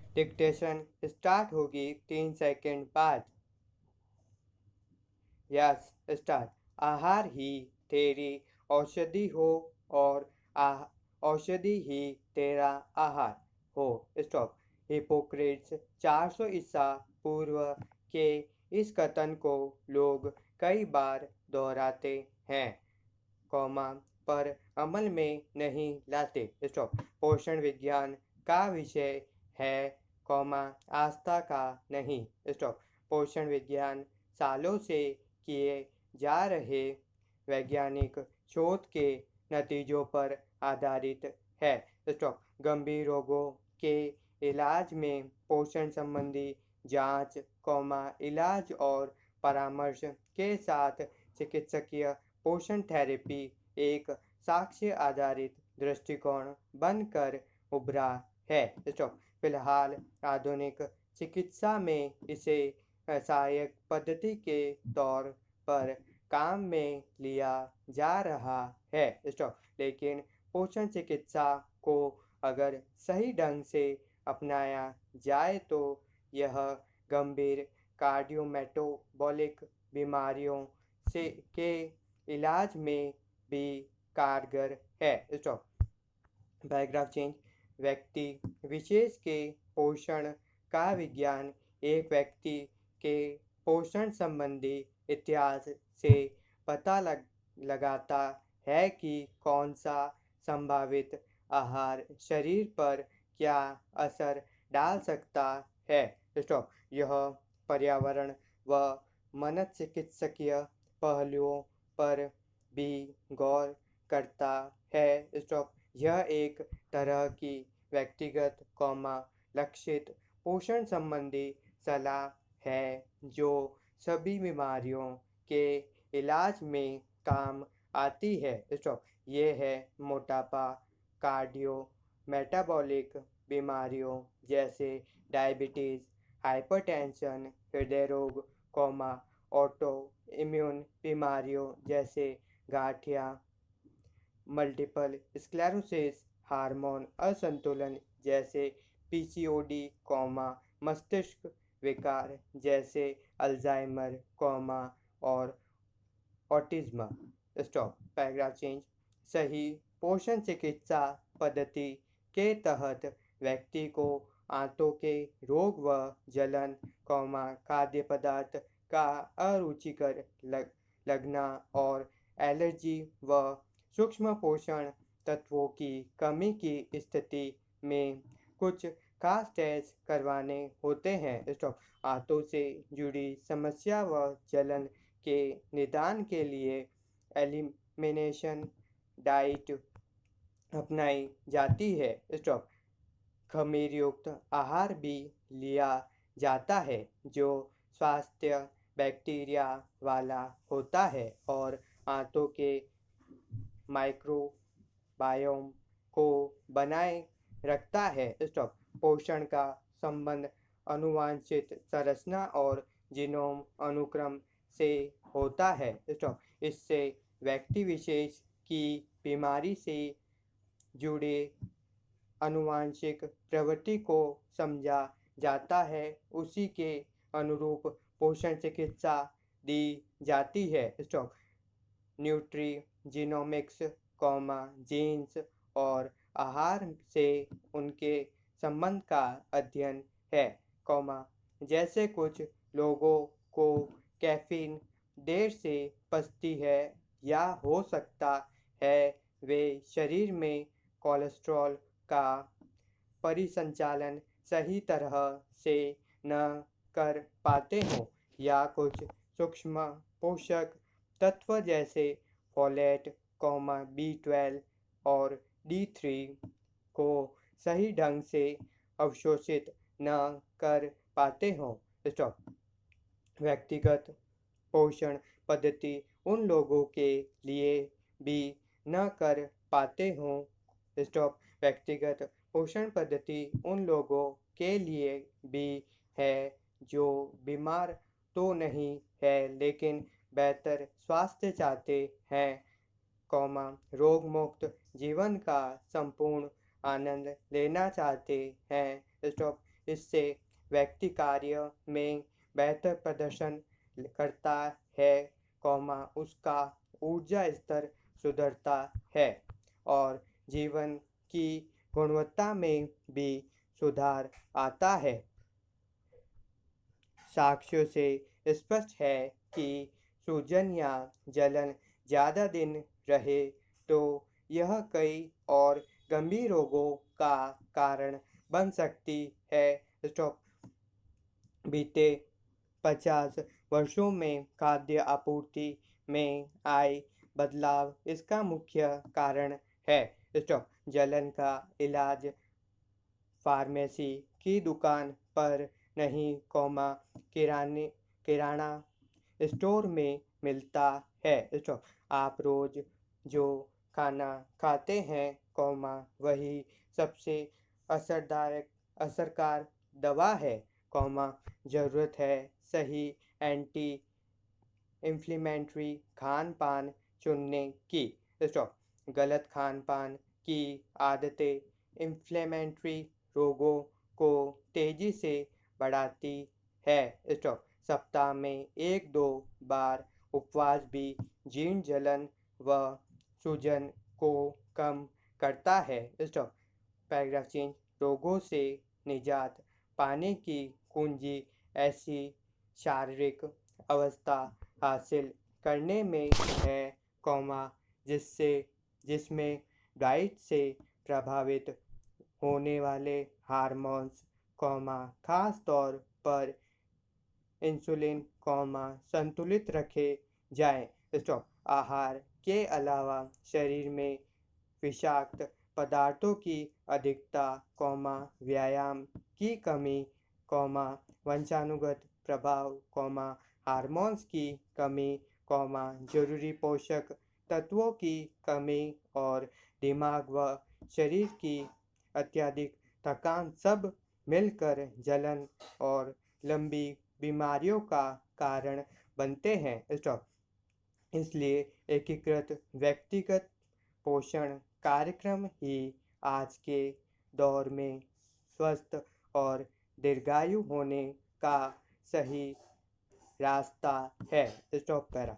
Dictation start होगी 3 second बाद। Yes, start. आहार ही तेरी औषधि हो और औषधि ही तेरा आहार हो। स्टॉप। हिपोक्रेट्स 400 ईसा पूर्व के इस कथन को लोग कई बार दोहराते हैं, कॉमा, पर अमल में नहीं लाते। स्टॉप। पोषण विज्ञान का विषय है, कॉमा, आस्था का नहीं। स्टॉप। पोषण विज्ञान सालों से किए जा रहे वैज्ञानिक शोध के नतीजों पर आधारित है। स्टॉप। गंभीर रोगों के इलाज में पोषण संबंधी जांच, कॉमा, इलाज और परामर्श के साथ चिकित्सकीय पोषण थेरेपी एक साक्ष्य आधारित दृष्टिकोण बनकर उभरा है। स्टॉप। फिलहाल आधुनिक चिकित्सा में इसे सहायक पद्धति के तौर पर काम में लिया जा रहा है। स्टॉप। लेकिन पोषण चिकित्सा को अगर सही ढंग से अपनाया जाए तो यह गंभीर कार्डियोमेटाबॉलिक बीमारियों के इलाज में भी कारगर है। स्टॉप। Paragraph change. व्यक्ति विशेष के पोषण का विज्ञान एक व्यक्ति के पोषण संबंधी इतिहास से पता लगाता है कि कौन सा संभावित आहार शरीर पर क्या असर डाल सकता है। स्टॉप। यह पर्यावरण व मनोचिकित्सकीय पहलुओं पर भी गौर करता है। स्टॉप। यह एक तरह की व्यक्तिगत, कॉमा, लक्षित पोषण संबंधी सलाह है जो सभी बीमारियों के इलाज में काम आती है। स्टॉप। ये है मोटापा, कार्डियो मेटाबॉलिक बीमारियों जैसे डायबिटीज़, हाइपरटेंशन, हृदय रोग, कॉमा, ऑटो इम्यून बीमारियों जैसे गांठिया, मल्टीपल स्क्लेरोसिस, हार्मोन असंतुलन जैसे पीसीओडी, कॉमा, मस्तिष्क विकार जैसे अल्जाइमर, कॉमा, और ऑटिज्म। स्टॉप। Paragraph change. सही पोषण चिकित्सा पद्धति के तहत व्यक्ति को आंतों के रोग व जलन, कॉमा, खाद्य पदार्थ का अरुचिकर लगना और एलर्जी व सूक्ष्म पोषण तत्वों की कमी की स्थिति में कुछ खास टेस्ट करवाने होते हैं। स्टॉप। आंतों से जुड़ी समस्या व जलन के निदान के लिए एलिमिनेशन डाइट अपनाई जाती है। स्टॉप। खमीर युक्त आहार भी लिया जाता है जो स्वास्थ्य बैक्टीरिया वाला होता है और आंतों के माइक्रोबायोम को बनाए रखता है। स्टॉप। पोषण का संबंध अनुवांशित संरचना और जीनोम अनुक्रम से होता है। स्टॉप। इससे व्यक्ति विशेष की बीमारी से जुड़े आनुवांशिक प्रवृत्ति को समझा जाता है, उसी के अनुरूप पोषण चिकित्सा दी जाती है। Stop. Nutrigenomics, comma, genes और आहार से उनके संबंध का अध्ययन है, कॉमा, जैसे कुछ लोगों को कैफीन देर से पचती है या हो सकता है वे शरीर में कोलेस्ट्रॉल का परिसंचालन सही तरह से न कर पाते हों या कुछ सूक्ष्म पोषक तत्व जैसे फोलेट, कॉमा, B12 और D3 को सही ढंग से अवशोषित न कर पाते हों। स्टॉप। व्यक्तिगत पोषण पद्धति उन लोगों के लिए भी न कर पाते हों। स्टॉप। व्यक्तिगत पोषण पद्धति उन लोगों के लिए भी है जो बीमार तो नहीं है लेकिन बेहतर स्वास्थ्य चाहते हैं, कॉमा, रोग मुक्त जीवन का संपूर्ण आनंद लेना चाहते हैं। स्टॉप। इससे व्यक्ति कार्य में बेहतर प्रदर्शन करता है, उसका ऊर्जा स्तर सुधरता है और जीवन की गुणवत्ता में भी सुधार आता है। साक्ष्यों से स्पष्ट है कि सूजन या जलन ज़्यादा दिन रहे तो यह कई और गंभीर रोगों का कारण बन सकती है। स्टॉप। बीते 50 वर्षों में खाद्य आपूर्ति में आए बदलाव इसका मुख्य कारण है। स्टॉप। जलन का इलाज फार्मेसी की दुकान पर नहीं, किराना स्टोर में मिलता है। स्टॉप। आप रोज जो खाना खाते हैं, वही सबसे असरकार दवा है, ज़रूरत है सही एंटी इन्फ्लेमेटरी खान पान चुनने की। स्टॉप। गलत खान पान की आदतें इन्फ्लेमेटरी रोगों को तेजी से बढ़ाती है। स्टॉप। सप्ताह में 1-2 बार उपवास भी जीर्ण जलन व सूजन को कम करता है। स्टॉप। Paragraph change. रोगों से निजात पाने की कुंजी ऐसी शारीरिक अवस्था हासिल करने में है, जिससे जिसमें डाइट से प्रभावित होने वाले हार्मोन्स, खास तौर पर इंसुलिन, संतुलित रखे जाएं। स्टॉप। आहार के अलावा शरीर में विषाक्त पदार्थों की अधिकता, व्यायाम की कमी, वंशानुगत प्रभाव, हार्मोन्स की कमी, जरूरी पोषक तत्वों की कमी और दिमाग व शरीर की अत्यधिक थकान सब मिलकर जलन और लंबी बीमारियों का कारण बनते हैं। स्टॉप। इसलिए एकीकृत व्यक्तिगत पोषण कार्यक्रम ही आज के दौर में स्वस्थ और दीर्घायु होने का सही रास्ता है। स्टॉप करा।